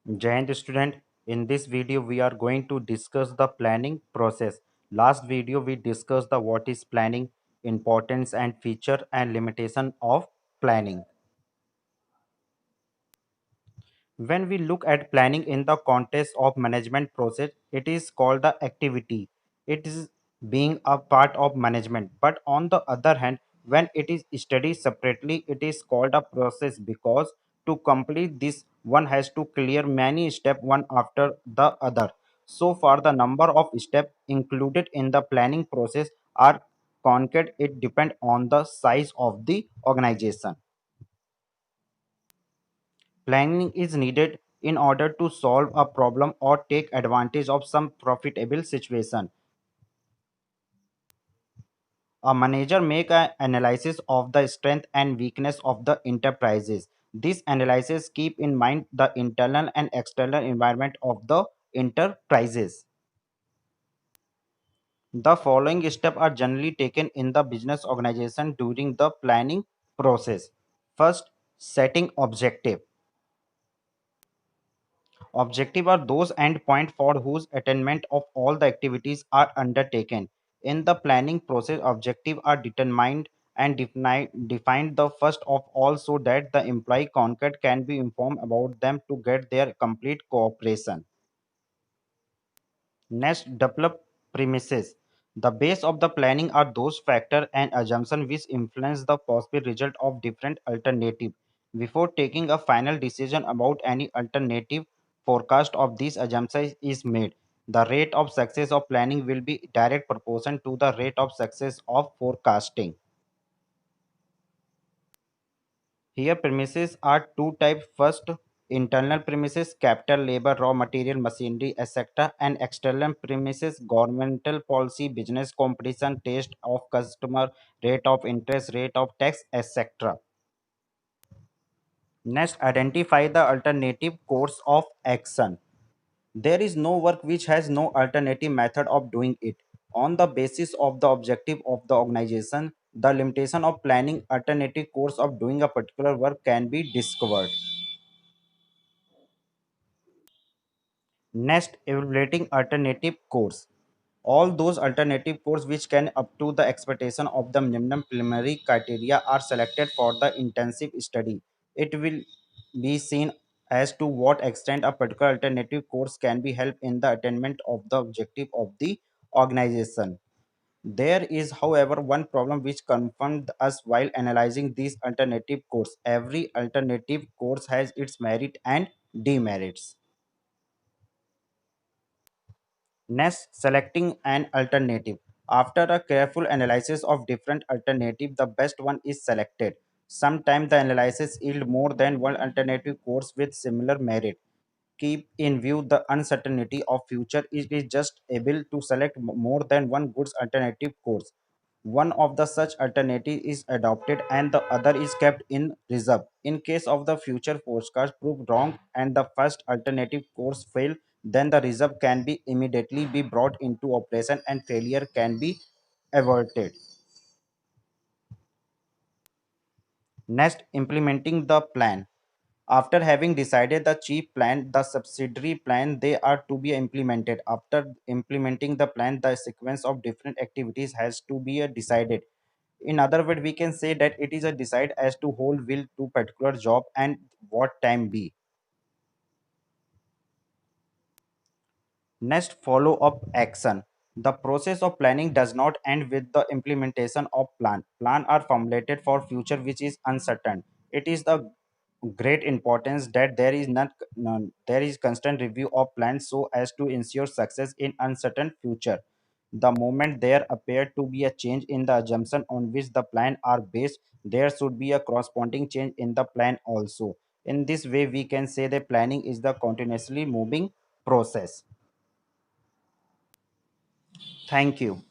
Giant student, in this video we are going to discuss the planning process. Last video we discussed the what is planning, importance and feature and limitation of planning. When we look at planning in the context of management process, it is called the activity. It is being a part of management. But on the other hand, when it is studied separately, it is called a process because to complete this, one has to clear many steps one after the other. So far, the number of steps included in the planning process are concrete. It depends on the size of the organization. Planning is needed in order to solve a problem or take advantage of some profitable situation. A manager make an analysis of the strength and weakness of the enterprises. This analysis keep in mind the internal and external environment of the enterprises. The following steps are generally taken in the business organization during the planning process. First, setting objective. Objective are those endpoints for whose attainment of all the activities are undertaken. In the planning process, objectives are determined and defined the first of all so that the employee contact can be informed about them to get their complete cooperation. Next, develop premises. The base of the planning are those factors and assumptions which influence the possible result of different alternatives. Before taking a final decision about any alternative, forecast of these assumptions is made. The rate of success of planning will be direct proportion to the rate of success of forecasting. Here premises are two types. First, internal premises, capital, labor, raw material, machinery, etc. And external premises, governmental policy, business competition, taste of customer, rate of interest, rate of tax, etc. Next, identify the alternative course of action. There is no work which has no alternative method of doing it. On the basis of the objective of the organization, the limitation of planning alternative course of doing a particular work can be discovered. Next, evaluating alternative course. All those alternative course which can up to the expectation of the minimum preliminary criteria are selected for the intensive study. It will be seen as to what extent a particular alternative course can be help in the attainment of the objective of the organization. There is, however, one problem which confronts us while analyzing these alternative course. Every alternative course has its merit and demerits. Next, selecting an alternative. After a careful analysis of different alternatives, the best one is selected. Sometimes the analysis yield more than one alternative course with similar merit. Keep in view the uncertainty of future. It is just able to select more than one good alternative course. One of the such alternative is adopted and the other is kept in reserve. In case of the future forecast prove wrong and the first alternative course fail, then the reserve can be immediately be brought into operation and failure can be averted. Next, implementing the plan. After having decided the chief plan, the subsidiary plan, they are to be implemented. After implementing the plan, the sequence of different activities has to be decided. In other words, we can say that it is a decide as to who will do particular job and what time be. Next, follow up action. The process of planning does not end with the implementation of plan. Plan are formulated for future which is uncertain. It is the great importance that there is constant review of plans so as to ensure success in uncertain future. The moment there appear to be a change in the assumption on which the plan are based, there should be a corresponding change in the plan also. In this way, we can say that planning is the continuously moving process. Thank you.